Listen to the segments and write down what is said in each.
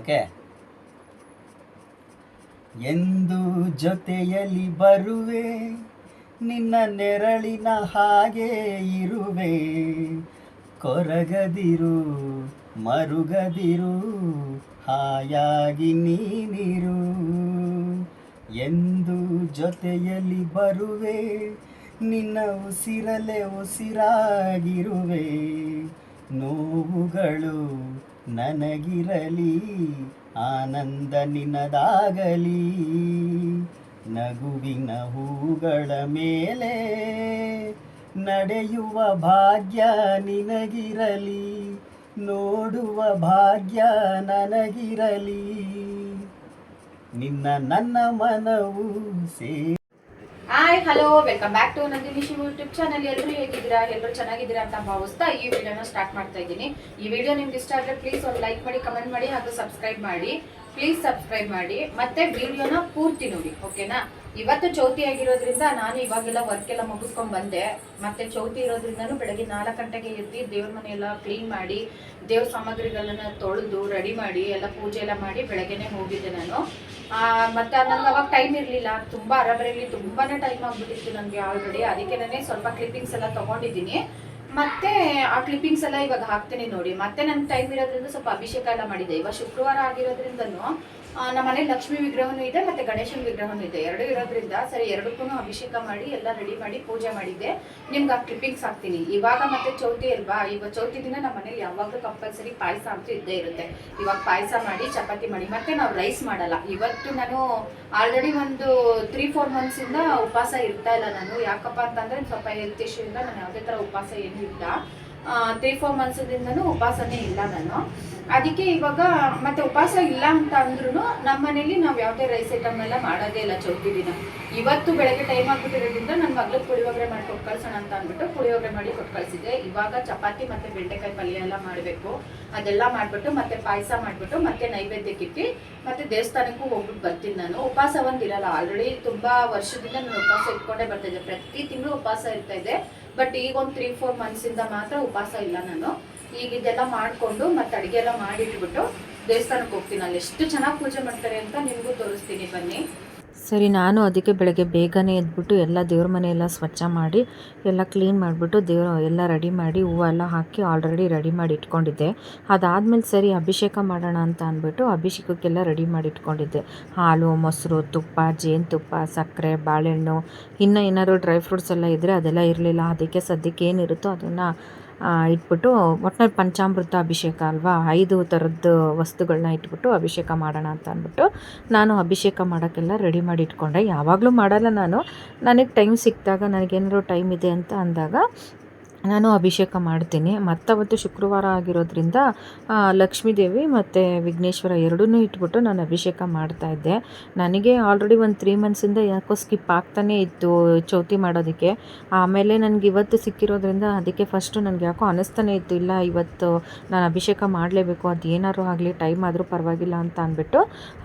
Okay. ಎಂದು ಜೊತೆಯಲ್ಲಿ ಬರುವೆ, ನಿನ್ನ ನೆರಳಿನ ಹಾಗೆ ಇರುವೆ, ಕೊರಗದಿರು ಮರುಗದಿರು ಹಾಯಾಗಿ ನೀನಿರು. ಎಂದು ಜೊತೆಯಲ್ಲಿ ಬರುವೆ, ನಿನ್ನ ಉಸಿರಲೆ ಉಸಿರಾಗಿರುವೆ, ನೋವುಗಳು ನನಗಿರಲಿ, ಆನಂದ ನಿನ್ನದಾಗಲಿ. ನಗುವಿನ ಹೂಗಳ ಮೇಲೆ ನಡೆಯುವ ಭಾಗ್ಯ ನಿನಗಿರಲಿ, ನೋಡುವ ಭಾಗ್ಯ ನನಗಿರಲಿ. ನಿನ್ನ ನನ್ನ ಮನವು hi hello welcome back to Nandini Shiva YouTube channel. ಎಲ್ಲರೂ ಹೇಗಿದ್ದೀರಾ? ಎಲ್ಲರೂ ಚೆನ್ನಾಗಿದ್ದೀರಾ ಅಂತ ಭಾವಿಸ್ತಾ ಈ ವಿಡಿಯೋನ ಸ್ಟಾರ್ಟ್ ಮಾಡ್ತಾ ಇದ್ದೀನಿ. ಈ ವಿಡಿಯೋ ನಿಮ್ಗೆ ಇಷ್ಟ ಆದರೆ ಪ್ಲೀಸ್ ಒಂದು ಲೈಕ್ ಮಾಡಿ, ಕಮೆಂಟ್ ಮಾಡಿ, ಹಾಗೂ ಸಬ್ಸ್ಕ್ರೈಬ್ ಮಾಡಿ. ಪ್ಲೀಸ್ ಸಬ್ಸ್ಕ್ರೈಬ್ ಮಾಡಿ, ಮತ್ತೆ ವಿಡಿಯೋನ ಪೂರ್ತಿ ನೋಡಿ, ಓಕೆನಾ? ಇವತ್ತು ಚೌತಿ ಆಗಿರೋದ್ರಿಂದ ನಾನು ಇವಾಗೆಲ್ಲ ವರ್ಕ್ ಎಲ್ಲ ಮುಗಿಸ್ಕೊಂಡು ಬಂದೆ. ಮತ್ತೆ ಚೌತಿ ಇರೋದ್ರಿಂದನೂ ಬೆಳಗ್ಗೆ 4 ಗಂಟೆಗೆ ಎದ್ದು ದೇವ್ರ ಮನೆಯೆಲ್ಲ ಕ್ಲೀನ್ ಮಾಡಿ, ದೇವ್ರ ಸಾಮಗ್ರಿಗಳನ್ನ ತೊಳೆದು ರೆಡಿ ಮಾಡಿ ಎಲ್ಲ ಪೂಜೆ ಎಲ್ಲ ಮಾಡಿ ಬೆಳಗ್ಗೆನೆ ಹೋಗಿದ್ದೆ ನಾನು. ಮತ್ತೆ ನನಗೆ ಅವಾಗ ಟೈಮ್ ಇರಲಿಲ್ಲ, ತುಂಬ ಅರಬರಲ್ಲಿ ತುಂಬಾನೇ ಟೈಮ್ ಆಗ್ಬಿಟ್ಟಿತ್ತು ನನಗೆ ಆಲ್ರೆಡಿ. ಅದಕ್ಕೆ ನಾನೇ ಸ್ವಲ್ಪ ಕ್ಲಿಪ್ಪಿಂಗ್ಸ್ ಎಲ್ಲ ತೊಗೊಂಡಿದ್ದೀನಿ. ಮತ್ತೆ ಆ ಕ್ಲಿಪ್ಪಿಂಗ್ಸ್ ಎಲ್ಲ ಇವಾಗ ಹಾಕ್ತೀನಿ ನೋಡಿ. ಮತ್ತೆ ನನ್ನ ಟೈಮ್ ಇರೋದ್ರಿಂದ ಸ್ವಲ್ಪ ಅಭಿಷೇಕ ಎಲ್ಲ ಮಾಡಿದೆ. ಇವಾಗ ಶುಕ್ರವಾರ ಆಗಿರೋದ್ರಿಂದನೂ ನಮ್ಮ ಮನೇಲಿ ಲಕ್ಷ್ಮೀ ವಿಗ್ರಹನೂ ಇದೆ, ಮತ್ತೆ ಗಣೇಶನ ವಿಗ್ರಹನೂ ಇದೆ. ಎರಡೂ ಇರೋದ್ರಿಂದ ಸರಿ ಎರಡಕ್ಕೂ ಅಭಿಷೇಕ ಮಾಡಿ ಎಲ್ಲ ರೆಡಿ ಮಾಡಿ ಪೂಜೆ ಮಾಡಿದ್ದೆ. ನಿಮ್ಗೆ ಆ ಕ್ಲಿಪ್ಪಿಂಗ್ಸ್ ಹಾಕ್ತೀನಿ. ಇವಾಗ ಮತ್ತೆ ಚೌತಿ ಅಲ್ವಾ, ಇವಾಗ ಚೌತಿ ದಿನ ನಮ್ಮ ಮನೇಲಿ ಯಾವಾಗಲೂ ಕಂಪಲ್ಸರಿ ಪಾಯಸ ಅಂತೂ ಇದ್ದೇ ಇರುತ್ತೆ. ಇವಾಗ ಪಾಯಸ ಮಾಡಿ ಚಪಾತಿ ಮಾಡಿ, ಮತ್ತೆ ನಾವು ರೈಸ್ ಮಾಡಲ್ಲ. ಇವತ್ತು ನಾನು ಆಲ್ರೆಡಿ ಒಂದು 3-4 ಮಂತ್ಸಿಂದ ಉಪವಾಸ ಇರ್ತಾ ಇಲ್ಲ ನಾನು. ಯಾಕಪ್ಪ ಅಂತಂದ್ರೆ ಸ್ವಲ್ಪ ಹೆಲ್ತ್ ಇಶ್ಯೂಯಿಂದ ನಾನು ಯಾವುದೇ ಥರ ಉಪವಾಸ ಏನೂ ಇಲ್ಲ. 3-4 ಮಂತ್ಸದಿಂದನೂ ಉಪವಾಸನೇ ಇಲ್ಲ ನಾನು. ಅದಕ್ಕೆ ಇವಾಗ ಮತ್ತೆ ಉಪವಾಸ ಇಲ್ಲ ಅಂತ ಅಂದ್ರೂ ನಮ್ಮ ಮನೇಲಿ ನಾವು ಯಾವುದೇ ರೈಸ್ ಐಟಮ್ ಎಲ್ಲ ಮಾಡೋದೇ ಇಲ್ಲ ಚೌತಿ ದಿನ. ಇವತ್ತು ಬೆಳಗ್ಗೆ ಟೈಮ್ ಆಗ್ಬಿಟ್ಟಿರೋದ್ರಿಂದ ನನ್ನ ಮಗ್ಳಿಗೆ ಪುಳಿಯೋಗರೆ ಮಾಡಿ ಕೊಟ್ಟು ಕಳ್ಸೋಣ ಅಂತ ಅಂದ್ಬಿಟ್ಟು ಪುಳಿಯೋಗರೆ ಮಾಡಿ ಕೊಟ್ಟು ಕಳಿಸಿದ್ದೆ. ಇವಾಗ ಚಪಾತಿ ಮತ್ತೆ ಬೆಂಡೆಕಾಯಿ ಪಲ್ಯ ಎಲ್ಲ ಮಾಡಬೇಕು. ಅದೆಲ್ಲ ಮಾಡಿಬಿಟ್ಟು ಮತ್ತೆ ಪಾಯಸ ಮಾಡಿಬಿಟ್ಟು ಮತ್ತೆ ನೈವೇದ್ಯಕ್ಕಿಟ್ಟು ಮತ್ತೆ ದೇವಸ್ಥಾನಕ್ಕೂ ಹೋಗ್ಬಿಟ್ಟು ಬರ್ತೀನಿ ನಾನು. ಉಪವಾಸ ಒಂದಿರಲ್ಲ, ಆಲ್ರೆಡಿ ತುಂಬ ವರ್ಷದಿಂದ ನಾನು ಉಪವಾಸ ಇಟ್ಕೊಂಡೇ ಬರ್ತಾಯಿದ್ದೆ. ಪ್ರತಿ ತಿಂಗಳು ಉಪವಾಸ ಇರ್ತಾ ಇದೆ. ಬಟ್ ಈಗ ಒಂದು 3-4 ಮಂತ್ಸಿಂದ ಮಾತ್ರ ಉಪವಾಸ ಇಲ್ಲ ನಾನು. ಈಗ ಇದೆಲ್ಲ ಮಾಡಿಕೊಂಡು ಮತ್ತೆ ಅಡುಗೆ ಎಲ್ಲ ಮಾಡಿಟ್ಬಿಟ್ಟು ದೇವಸ್ಥಾನಕ್ಕೆ ಹೋಗ್ತೀನಿ. ಅಲ್ಲಿ ಎಷ್ಟು ಚೆನ್ನಾಗಿ ಪೂಜೆ ಮಾಡ್ತಾರೆ ಅಂತ ನಿಮಗೂ ತೋರಿಸ್ತೀನಿ, ಬನ್ನಿ. ಸರಿ, ನಾನು ಅದಕ್ಕೆ ಬೆಳಗ್ಗೆ ಬೇಗನೆ ಎದ್ಬಿಟ್ಟು ಎಲ್ಲ ದೇವ್ರ ಮನೆಯೆಲ್ಲ ಸ್ವಚ್ಛ ಮಾಡಿ ಎಲ್ಲ ಕ್ಲೀನ್ ಮಾಡಿಬಿಟ್ಟು ದೇವ್ರ ಎಲ್ಲ ರೆಡಿ ಮಾಡಿ ಹೂವೆಲ್ಲ ಹಾಕಿ ಆಲ್ರೆಡಿ ರೆಡಿ ಮಾಡಿ ಇಟ್ಕೊಂಡಿದ್ದೆ. ಅದಾದಮೇಲೆ ಸರಿ ಅಭಿಷೇಕ ಮಾಡೋಣ ಅಂತ ಅಂದ್ಬಿಟ್ಟು ಅಭಿಷೇಕಕ್ಕೆಲ್ಲ ರೆಡಿ ಮಾಡಿ ಇಟ್ಕೊಂಡಿದ್ದೆ. ಹಾಲು, ಮೊಸರು, ತುಪ್ಪ, ಜೇನುತುಪ್ಪ, ಸಕ್ಕರೆ, ಬಾಳೆಹಣ್ಣು, ಇನ್ನೂ ಏನಾದ್ರು ಡ್ರೈ ಫ್ರೂಟ್ಸ್ ಎಲ್ಲ ಇದ್ದರೆ ಅದೆಲ್ಲ ಇರಲಿಲ್ಲ. ಅದಕ್ಕೆ ಸದ್ಯಕ್ಕೆ ಏನಿರುತ್ತೋ ಅದನ್ನು ಇಟ್ಬಿಟ್ಟು ಒಟ್ಟಿನಲ್ಲಿ ಪಂಚಾಮೃತ ಅಭಿಷೇಕ ಅಲ್ವಾ, 5 ಥರದ್ದು ವಸ್ತುಗಳನ್ನ ಇಟ್ಬಿಟ್ಟು ಅಭಿಷೇಕ ಮಾಡೋಣ ಅಂತ ಅಂದ್ಬಿಟ್ಟು ನಾನು ಅಭಿಷೇಕ ಮಾಡೋಕ್ಕೆಲ್ಲ ರೆಡಿ ಮಾಡಿ ಇಟ್ಕೊಂಡೆ. ಯಾವಾಗಲೂ ಮಾಡಲ್ಲ ನಾನು, ನನಗೆ ಟೈಮ್ ಸಿಕ್ಕಿದಾಗ, ನನಗೇನಾದ್ರು ಟೈಮ್ ಇದೆ ಅಂತ ಅಂದಾಗ ನಾನು ಅಭಿಷೇಕ ಮಾಡ್ತೀನಿ. ಮತ್ತವತ್ತು ಶುಕ್ರವಾರ ಆಗಿರೋದ್ರಿಂದ ಲಕ್ಷ್ಮೀದೇವಿ ಮತ್ತು ವಿಘ್ನೇಶ್ವರ ಎರಡೂ ಇಟ್ಬಿಟ್ಟು ನಾನು ಅಭಿಷೇಕ ಮಾಡ್ತಾಯಿದ್ದೆ. ನನಗೆ ಆಲ್ರೆಡಿ ಒಂದು 3 ಮಂತ್ಸಿಂದ ಯಾಕೋ ಸ್ಕಿಪ್ ಆಗ್ತಾನೇ ಇತ್ತು ಚೌತಿ ಮಾಡೋದಕ್ಕೆ. ಆಮೇಲೆ ನನಗೆ ಇವತ್ತು ಸಿಕ್ಕಿರೋದ್ರಿಂದ ಅದಕ್ಕೆ ಫಸ್ಟು ನನಗೆ ಯಾಕೋ ಅನ್ನಿಸ್ತಾನೆ ಇತ್ತು, ಇಲ್ಲ ಇವತ್ತು ನಾನು ಅಭಿಷೇಕ ಮಾಡಲೇಬೇಕು, ಅದು ಏನಾದ್ರು ಆಗಲಿ, ಟೈಮ್ ಆದರೂ ಪರವಾಗಿಲ್ಲ ಅಂತ ಅಂದ್ಬಿಟ್ಟು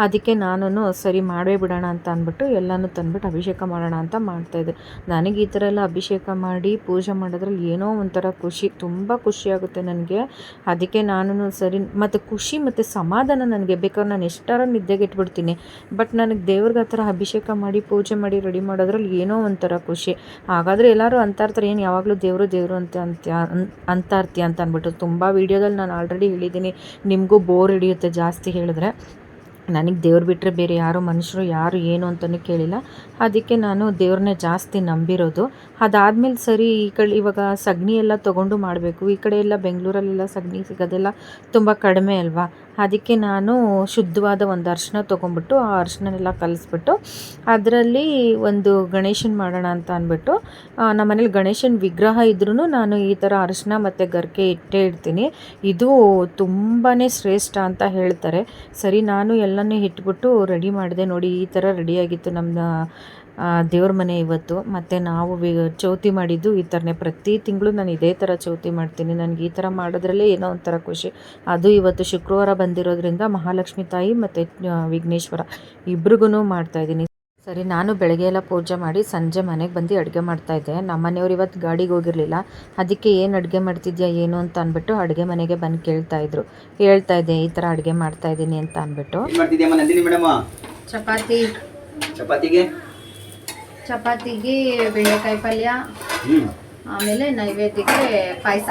ಅದಕ್ಕೆ ನಾನು ಸರಿ ಮಾಡೇ ಬಿಡೋಣ ಅಂತ ಅಂದ್ಬಿಟ್ಟು ಎಲ್ಲನೂ ತಂದ್ಬಿಟ್ಟು ಅಭಿಷೇಕ ಮಾಡೋಣ ಅಂತ ಮಾಡ್ತಾಯಿದ್ದೆ. ನನಗೆ ಈ ಥರ ಎಲ್ಲ ಅಭಿಷೇಕ ಮಾಡಿ ಪೂಜೆ ಮಾಡೋದ್ರಲ್ಲಿ ಏನೋ ಒಂಥರ ಖುಷಿ, ತುಂಬ ಖುಷಿಯಾಗುತ್ತೆ ನನಗೆ. ಅದಕ್ಕೆ ನಾನು ಸರಿ, ಮತ್ತು ಖುಷಿ ಮತ್ತು ಸಮಾಧಾನ ನನಗೆ. ಬೇಕಾದ್ರೆ ನಾನು ಎಷ್ಟಾರ ನಿದ್ದೆಗೆ ಇಟ್ಬಿಡ್ತೀನಿ, ಬಟ್ ನನಗೆ ದೇವ್ರಿಗೆ ಆ ಥರ ಅಭಿಷೇಕ ಮಾಡಿ ಪೂಜೆ ಮಾಡಿ ರೆಡಿ ಮಾಡೋದ್ರಲ್ಲಿ ಏನೋ ಒಂಥರ ಖುಷಿ. ಹಾಗಾದರೆ ಎಲ್ಲರೂ ಅಂತಾರ್ತಾರೆ, ಏನು ಯಾವಾಗಲೂ ದೇವರು ಅಂತಾರ್ತೀಯ ಅಂತ ಅಂದ್ಬಿಟ್ಟು. ತುಂಬ ವೀಡಿಯೋದಲ್ಲಿ ನಾನು ಆಲ್ರೆಡಿ ಹೇಳಿದ್ದೀನಿ, ನಿಮಗೂ ಬೋರ್ ಹಿಡಿಯುತ್ತೆ ಜಾಸ್ತಿ ಹೇಳಿದ್ರೆ. ನನಗೆ ದೇವ್ರು ಬಿಟ್ಟರೆ ಬೇರೆ ಯಾರು ಮನುಷ್ಯರು ಯಾರು ಏನು ಅಂತಲೂ ಕೇಳಿಲ್ಲ. ಅದಕ್ಕೆ ನಾನು ದೇವ್ರನ್ನೇ ಜಾಸ್ತಿ ನಂಬಿರೋದು. ಅದಾದಮೇಲೆ ಸರಿ ಇವಾಗ ಸಗಣಿ ಎಲ್ಲ ತೊಗೊಂಡು ಮಾಡಬೇಕು. ಈ ಕಡೆ ಎಲ್ಲ ಬೆಂಗಳೂರಲ್ಲೆಲ್ಲ ಸಗಣಿ ಸಿಗೋದೆಲ್ಲ ತುಂಬ ಕಡಿಮೆ ಅಲ್ವಾ. ಅದಕ್ಕೆ ನಾನು ಶುದ್ಧವಾದ ಒಂದು ಅರಿಶಿನ ತೊಗೊಂಡ್ಬಿಟ್ಟು ಆ ಅರಿಶಿನೆಲ್ಲ ಕಲಿಸ್ಬಿಟ್ಟು ಅದರಲ್ಲಿ ಒಂದು ಗಣೇಶನ ಮಾಡೋಣ ಅಂತ ಅಂದ್ಬಿಟ್ಟು, ನಮ್ಮ ಮನೇಲಿ ಗಣೇಶನ ವಿಗ್ರಹ ಇದ್ರೂ ನಾನು ಈ ಥರ ಅರಿಶಿನ ಮತ್ತು ಗರಿಕೆ ಇಟ್ಟೇ ಇಡ್ತೀನಿ. ಇದು ತುಂಬಾ ಶ್ರೇಷ್ಠ ಅಂತ ಹೇಳ್ತಾರೆ. ಸರಿ, ನಾನು ಎಲ್ಲನೂ ಇಟ್ಬಿಟ್ಟು ರೆಡಿ ಮಾಡಿದೆ. ನೋಡಿ, ಈ ಥರ ರೆಡಿಯಾಗಿತ್ತು ನಮ್ಮ ದೇವ್ರ ಮನೆ ಇವತ್ತು. ಮತ್ತು ನಾವು ಚೌತಿ ಮಾಡಿದ್ದು ಈ ಥರನೇ. ಪ್ರತಿ ತಿಂಗಳು ನಾನು ಇದೇ ಥರ ಚೌತಿ ಮಾಡ್ತೀನಿ. ನನಗೆ ಈ ಥರ ಮಾಡೋದ್ರಲ್ಲೇ ಏನೋ ಒಂಥರ ಖುಷಿ. ಅದು ಇವತ್ತು ಶುಕ್ರವಾರ ಬಂದಿರೋದ್ರಿಂದ ಮಹಾಲಕ್ಷ್ಮಿ ತಾಯಿ ಮತ್ತು ವಿಘ್ನೇಶ್ವರ ಇಬ್ರಿಗೂ ಮಾಡ್ತಾಯಿದ್ದೀನಿ. ಸರಿ, ನಾನು ಬೆಳಗ್ಗೆ ಎಲ್ಲ ಪೂಜೆ ಮಾಡಿ ಸಂಜೆ ಮನೆಗೆ ಬಂದು ಅಡುಗೆ ಮಾಡ್ತಾಯಿದ್ದೆ. ನಮ್ಮ ಮನೆಯವ್ರು ಇವತ್ತು ಗಾಡಿಗೆ ಹೋಗಿರಲಿಲ್ಲ, ಅದಕ್ಕೆ ಏನು ಅಡುಗೆ ಮಾಡ್ತಿದ್ಯಾ ಏನು ಅಂತ ಅಂದ್ಬಿಟ್ಟು ಅಡುಗೆ ಮನೆಗೆ ಬಂದು ಕೇಳ್ತಾಯಿದ್ರು. ಹೇಳ್ತಾ ಇದ್ದೆ ಈ ಥರ ಅಡುಗೆ ಮಾಡ್ತಾಯಿದ್ದೀನಿ ಅಂತ ಅಂದ್ಬಿಟ್ಟು. ಚಪಾತಿಗೆ ಬೆಂಡೆಕಾಯಿ ಪಲ್ಯ, ಆಮೇಲೆ ನೈವೇದ್ಯಕ್ಕೆ ಪಾಯಸ.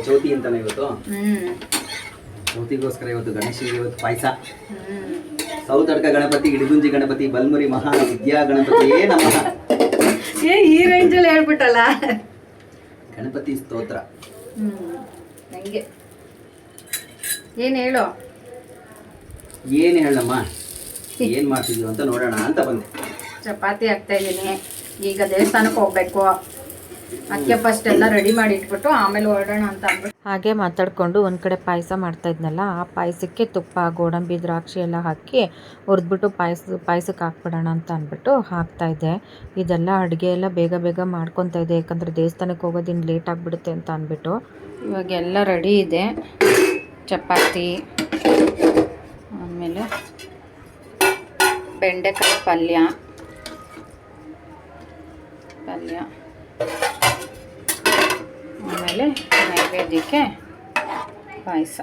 ಚೌತಿ ಅಂತಾನೆ ಇವತ್ತು. ಚೌತಿಗೋಸ್ಕರ ಇವತ್ತು ಗಣೇಶನಿಗೆ ಇವತ್ತು ಪಾಯಸ. ಸೌತಡ್ಕ ಗಣಪತಿ, ಇಡಗುಂಜಿ ಗಣಪತಿ, ಬಲ್ಮುರಿ ಮಹಾ ವಿದ್ಯಾ ಗಣಪತಿಯೇ ನಮಃ. ಈ ರೇಂಜಲ್ಲಿ ಹೇಳ್ಬಿಟ್ಟಲ್ಲ. ಗಣಪತಿ ಸ್ತೋತ್ರ. ನಂಗೆ ಏನು ಹೇಳು, ಏನು ಹೇಳಮ್ಮ, ಏನು ಮಾಡ್ತಿದ್ವಿ ಅಂತ ನೋಡೋಣ ಅಂತ ಬಂದೆ. ಚಪಾತಿ ಹಾಕ್ತಾ ಇದ್ದೀನಿ. ಈಗ ದೇವಸ್ಥಾನಕ್ಕೆ ಹೋಗ್ಬೇಕು, ಅದಕ್ಕೆ ಫಸ್ಟ್ ಎಲ್ಲ ರೆಡಿ ಮಾಡಿ ಇಟ್ಬಿಟ್ಟು ಆಮೇಲೆ ಹೊರಡೋಣ ಅಂತ ಅಂದ್ಬಿಟ್ಟು ಹಾಗೆ ಮಾತಾಡಿಕೊಂಡು ಒಂದು ಕಡೆ ಪಾಯಸ ಮಾಡ್ತಾಯಿದ್ನಲ್ಲ, ಆ ಪಾಯಸಕ್ಕೆ ತುಪ್ಪ, ಗೋಡಂಬಿ, ದ್ರಾಕ್ಷಿ ಎಲ್ಲ ಹಾಕಿ ಹುರಿದ್ಬಿಟ್ಟು ಪಾಯಸಕ್ಕೆ ಹಾಕ್ಬಿಡೋಣ ಅಂತ ಅಂದ್ಬಿಟ್ಟು ಹಾಕ್ತಾಯಿದ್ದೆ. ಇದೆಲ್ಲ ಅಡುಗೆ ಎಲ್ಲ ಬೇಗ ಬೇಗ ಮಾಡ್ಕೊತಾ ಇದ್ದೆ, ಯಾಕಂದರೆ ದೇವಸ್ಥಾನಕ್ಕೆ ಹೋಗೋದಿನ್ನು ಲೇಟ್ ಆಗಿಬಿಡುತ್ತೆ ಅಂತ ಅಂದ್ಬಿಟ್ಟು. ಇವಾಗೆಲ್ಲ ರೆಡಿ ಇದೆ. ಚಪಾತಿ, ಆಮೇಲೆ ಬೆಂಡೆಕಾಯಿ ಪಲ್ಯ, ಆಮೇಲೆ ನೈವೇದ್ಯಕ್ಕೆ ಪಾಯಸ.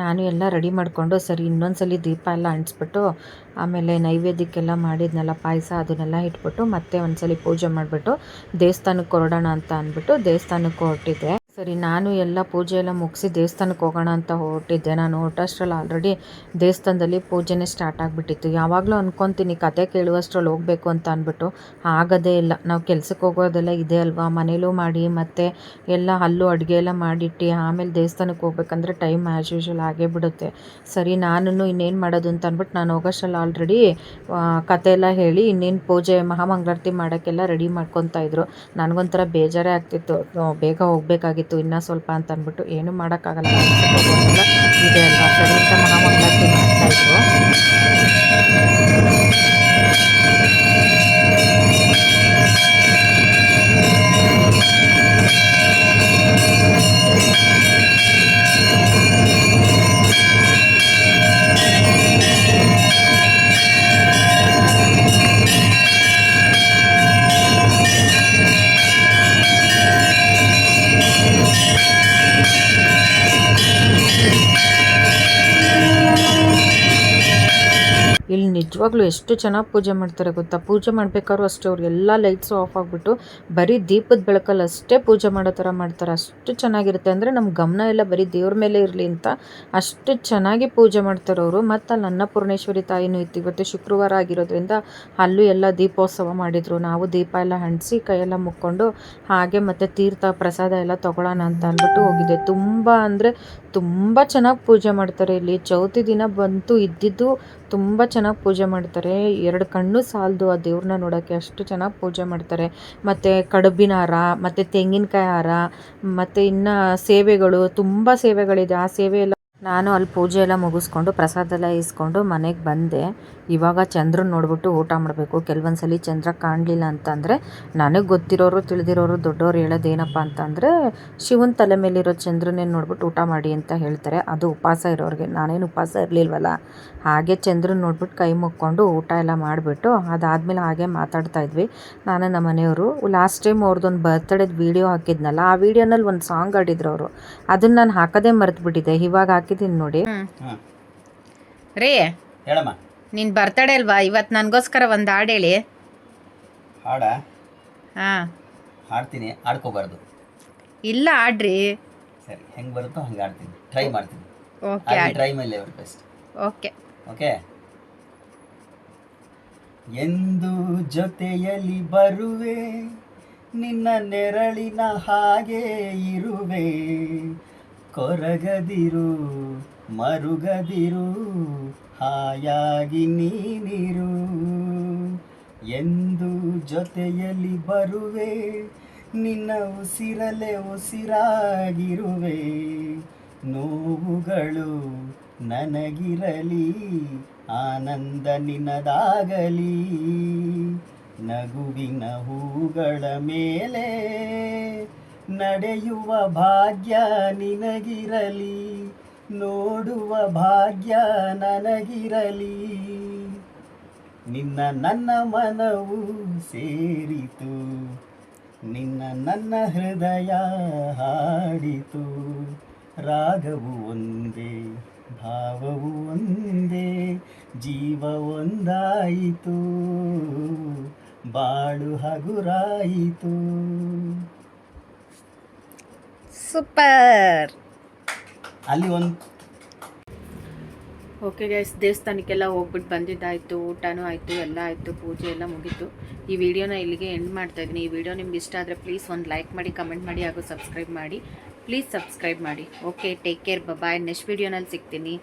ನಾನು ಎಲ್ಲ ರೆಡಿ ಮಾಡಿಕೊಂಡು ಸರಿ ಇನ್ನೊಂದ್ಸಲಿ ದೀಪ ಎಲ್ಲ ಅಂಟಿಸ್ಬಿಟ್ಟು ಆಮೇಲೆ ನೈವೇದ್ಯಕ್ಕೆಲ್ಲ ಮಾಡಿದ್ನೆಲ್ಲ ಪಾಯಸ ಅದನ್ನೆಲ್ಲ ಇಟ್ಬಿಟ್ಟು ಮತ್ತೆ ಒಂದ್ಸಲಿ ಪೂಜೆ ಮಾಡಿಬಿಟ್ಟು ದೇವಸ್ಥಾನಕ್ಕೆ ಹೊರಡೋಣ ಅಂತ ಅಂದ್ಬಿಟ್ಟು ದೇವಸ್ಥಾನಕ್ಕೆ ಹೊರಟಿದ್ದೆ. ಸರಿ, ನಾನು ಎಲ್ಲ ಪೂಜೆ ಎಲ್ಲ ಮುಗಿಸಿ ದೇವಸ್ಥಾನಕ್ಕೆ ಹೋಗೋಣ ಅಂತ ಹೊರಟಿದ್ದೆ. ನಾನು ಹೊರಟಷ್ಟರಲ್ಲಿ ಆಲ್ರೆಡಿ ದೇವಸ್ಥಾನದಲ್ಲಿ ಪೂಜೆನೇ ಸ್ಟಾರ್ಟ್ ಆಗಿಬಿಟ್ಟಿತ್ತು. ಯಾವಾಗಲೂ ಅಂದ್ಕೊತೀನಿ ಕತೆ ಕೇಳುವಷ್ಟರಲ್ಲಿ ಹೋಗಬೇಕು ಅಂತ ಅಂದ್ಬಿಟ್ಟು, ಆಗೋದೇ ಇಲ್ಲ. ನಾವು ಕೆಲ್ಸಕ್ಕೆ ಹೋಗೋದೆಲ್ಲ ಇದೆ ಅಲ್ವಾ, ಮನೇಲೂ ಮಾಡಿ ಮತ್ತು ಎಲ್ಲ ಅಲ್ಲೂ ಅಡುಗೆ ಎಲ್ಲ ಮಾಡಿಟ್ಟು ಆಮೇಲೆ ದೇವಸ್ಥಾನಕ್ಕೆ ಹೋಗ್ಬೇಕಂದ್ರೆ ಟೈಮ್ ಆ್ಯಸ್ ಯೂಶ್ವಲ್ ಆಗೇ ಬಿಡುತ್ತೆ. ಸರಿ, ನಾನು ಇನ್ನೇನು ಮಾಡೋದು ಅಂತ ಅಂದ್ಬಿಟ್ಟು ನಾನು ಹೋಗೋಷ್ಟರಲ್ಲಿ ಆಲ್ರೆಡಿ ಕತೆ ಎಲ್ಲ ಹೇಳಿ ಇನ್ನೇನು ಪೂಜೆ ಮಹಾಮಂಗಳಾರತಿ ಮಾಡೋಕ್ಕೆಲ್ಲ ರೆಡಿ ಮಾಡ್ಕೊತಾ ಇದ್ರು. ನನಗೊಂಥರ ಬೇಜಾರೇ ಆಗ್ತಿತ್ತು, ಬೇಗ ಹೋಗಬೇಕಾಗಿತ್ತು ಇನ್ನೂ ಸ್ವಲ್ಪ ಅಂತ ಅಂದ್ಬಿಟ್ಟು. ಏನೂ ಮಾಡೋಕ್ಕಾಗಲ್ಲ, ಇದೆ ಅಲ್ವಾ. ಸರಿ ಅಂತ ಮಹಾಮಂಗಳಾರತಿ ಮಾಡ್ತಾಯಿದ್ರು. ಇಲ್ಲಿ ನಿಜವಾಗ್ಲೂ ಎಷ್ಟು ಚೆನ್ನಾಗಿ ಪೂಜೆ ಮಾಡ್ತಾರೆ ಗೊತ್ತಾ. ಪೂಜೆ ಮಾಡಬೇಕಾದ್ರೂ ಅಷ್ಟೇ, ಅವ್ರು ಎಲ್ಲ ಲೈಟ್ಸು ಆಫ್ ಆಗಿಬಿಟ್ಟು ಬರೀ ದೀಪದ ಬೆಳಕಲ್ಲಿ ಅಷ್ಟೇ ಪೂಜೆ ಮಾಡೋ ಥರ ಮಾಡ್ತಾರೆ. ಅಷ್ಟು ಚೆನ್ನಾಗಿರುತ್ತೆ, ಅಂದರೆ ನಮ್ಮ ಗಮನ ಎಲ್ಲ ಬರೀ ದೇವ್ರ ಮೇಲೆ ಇರಲಿ ಅಂತ ಅಷ್ಟು ಚೆನ್ನಾಗಿ ಪೂಜೆ ಮಾಡ್ತಾರೆ ಅವರು. ಮತ್ತು ಅಲ್ಲಿ ಅನ್ನಪೂರ್ಣೇಶ್ವರಿ ತಾಯಿನೂ ಇತ್ತು. ಇವತ್ತು ಶುಕ್ರವಾರ ಆಗಿರೋದ್ರಿಂದ ಅಲ್ಲೂ ಎಲ್ಲ ದೀಪೋತ್ಸವ ಮಾಡಿದರು. ನಾವು ದೀಪ ಎಲ್ಲ ಹಂಚಿಸಿ ಕೈಯೆಲ್ಲ ಮುಕ್ಕೊಂಡು ಹಾಗೆ ಮತ್ತು ತೀರ್ಥ ಪ್ರಸಾದ ಎಲ್ಲ ತೊಗೊಳ್ಳೋಣ ಅಂತ ಅಂದ್ಬಿಟ್ಟು ಹೋಗಿದ್ದೆ. ತುಂಬ ಅಂದರೆ ತುಂಬ ಚೆನ್ನಾಗಿ ಪೂಜೆ ಮಾಡ್ತಾರೆ ಇಲ್ಲಿ. ಚೌತಿ ದಿನ ಬಂತು ಇದ್ದಿದ್ದು ತುಂಬ ಚೆನ್ನಾಗಿ ಪೂಜೆ ಮಾಡ್ತಾರೆ. 2 ಕಣ್ಣು ಸಾಲದು ಆ ದೇವ್ರನ್ನ ನೋಡೋಕ್ಕೆ, ಅಷ್ಟು ಚೆನ್ನಾಗಿ ಪೂಜೆ ಮಾಡ್ತಾರೆ. ಮತ್ತು ಕಡುಬಿನ ಹಾರ, ಮತ್ತು ತೆಂಗಿನಕಾಯಿ ಹಾರ, ಮತ್ತು ಇನ್ನು ಸೇವೆಗಳು, ತುಂಬ ಸೇವೆಗಳಿದೆ. ಆ ಸೇವೆ ಎಲ್ಲ ನಾನು ಅಲ್ಲಿ ಪೂಜೆ ಎಲ್ಲ ಮುಗಿಸ್ಕೊಂಡು ಪ್ರಸಾದ ಎಲ್ಲ ಇಸ್ಕೊಂಡು ಮನೆಗೆ ಬಂದೆ. ಇವಾಗ ಚಂದ್ರನ ನೋಡ್ಬಿಟ್ಟು ಊಟ ಮಾಡಬೇಕು. ಕೆಲವೊಂದು ಸಲ ಚಂದ್ರ ಕಾಣಲಿಲ್ಲ ಅಂತಂದರೆ ನನಗೆ ಗೊತ್ತಿರೋರು ತಿಳಿದಿರೋರು ದೊಡ್ಡವ್ರು ಹೇಳೋದೇನಪ್ಪ ಅಂತಂದರೆ ಶಿವನ ತಲೆ ಮೇಲಿರೋ ಚಂದ್ರನೇ ನೋಡ್ಬಿಟ್ಟು ಊಟ ಮಾಡಿ ಅಂತ ಹೇಳ್ತಾರೆ. ಅದು ಉಪವಾಸ ಇರೋರಿಗೆ. ನಾನೇನು ಉಪವಾಸ ಇರಲಿಲ್ವಲ್ಲ, ಹಾಗೆ ಚಂದ್ರನ ನೋಡ್ಬಿಟ್ಟು ಕೈ ಮುಕ್ಕೊಂಡು ಊಟ ಎಲ್ಲ ಮಾಡಿಬಿಟ್ಟು ಅದಾದಮೇಲೆ ಹಾಗೆ ಮಾತಾಡ್ತಾಯಿದ್ವಿ ನಾನು ನಮ್ಮ ಮನೆಯವರು. ಲಾಸ್ಟ್ ಟೈಮ್ ಅವ್ರದ್ದೊಂದು ಬರ್ತ್ಡೇದ ವೀಡಿಯೋ ಹಾಕಿದ್ನಲ್ಲ, ಆ ವೀಡಿಯೋನಲ್ಲಿ ಒಂದು ಸಾಂಗ್ ಆಡಿದ್ರು ಅವರು. ಅದನ್ನು ನಾನು ಹಾಕೋದೇ ಮರೆತುಬಿಟ್ಟಿದ್ದೆ. ಇವಾಗ ಹಾಕಿದ್ದೀನಿ ನೋಡಿ. ರೀ ಹೇಳಮ್ಮ, ನಿನ್ನ ಬರ್ತಡೇ ಅಲ್ವಾ, ಇವತ್ತು ನನಗೋಸ್ಕರ ಒಂದು ಹಾಡು ಹೇಳಿ. ಹಾಡ? ಹಾಂ, ಹಾಡ್ತೀನಿ. ಆಡ್ಕೋಬಾರ್ದು. ಇಲ್ಲ ಆಡ್ರಿ. ಸರಿ, ಹೆಂಗೆ ಬರುತ್ತೋ ಹಂಗೆ ಆಡ್ತೀನಿ, ಟ್ರೈ ಮಾಡ್ತೀನಿ. ಓಕೆ, ಟ್ರೈ ಮೇಲೆ ಬೆಸ್ಟ್. Okay okay. ಎಂದು ಜೊತೆಯಲ್ಲಿ ಬರುವೆ, ನಿನ್ನ ನೆರಳಿನ ಹಾಗೆ ಇರುವೆ, ಕೊರಗದಿರು ಮರುಗದಿರು ಹಾಯಾಗಿ ನೀನಿರು. ಎಂದು ಜೊತೆಯಲ್ಲಿ ಬರುವೆ, ನಿನ್ನ ಉಸಿರಲೆ ಉಸಿರಾಗಿರುವೆ, ನೋವುಗಳು ನನಗಿರಲಿ, ಆನಂದ ನಿನ್ನದಾಗಲಿ, ನಗುವಿನ ಹೂಗಳ ಮೇಲೆ ನಡೆಯುವ ಭಾಗ್ಯ ನಿನಗಿರಲಿ, ನೋಡುವ ಭಾಗ್ಯ ನನಗಿರಲಿ. ನಿನ್ನ ನನ್ನ ಮನವು ಸೇರಿತು, ನಿನ್ನ ನನ್ನ ಹೃದಯ ಹಾಡಿತು. ರಾಗವು ಒಂದೇ, ಭಾವವು ಒಂದೇ, ಜೀವ ಒಂದಾಯಿತು, ಬಾಳು ಹಗುರಾಯಿತು. ಸೂಪರ್. ಅಲ್ಲಿ ಒಂದು ಓಕೆ ಗೈಸ್, ದೇವಸ್ಥಾನಕ್ಕೆಲ್ಲ ಹೋಗ್ಬಿಟ್ಟು ಬಂದಿದ್ದಾಯಿತು, ಊಟನೂ ಆಯಿತು, ಎಲ್ಲ ಆಯಿತು, ಪೂಜೆ ಎಲ್ಲ ಮುಗೀತು. ಈ ವಿಡಿಯೋನ ಇಲ್ಲಿಗೆ ಎಂಡ್ ಮಾಡ್ತಾಯಿದ್ದೀನಿ. ಈ ವಿಡಿಯೋ ನಿಮ್ಗೆ ಇಷ್ಟ ಆದರೆ ಪ್ಲೀಸ್ ಒಂದು ಲೈಕ್ ಮಾಡಿ, ಕಮೆಂಟ್ ಮಾಡಿ ಹಾಗೂ ಸಬ್ಸ್ಕ್ರೈಬ್ ಮಾಡಿ. ಪ್ಲೀಸ್ ಸಬ್ಸ್ಕ್ರೈಬ್ ಮಾಡಿ. ಓಕೆ, ಟೇಕ್ ಕೇರ್, ಬಾಯ್. ನೆಕ್ಸ್ಟ್ ವಿಡಿಯೋನಲ್ಲಿ ಸಿಗ್ತೀನಿ.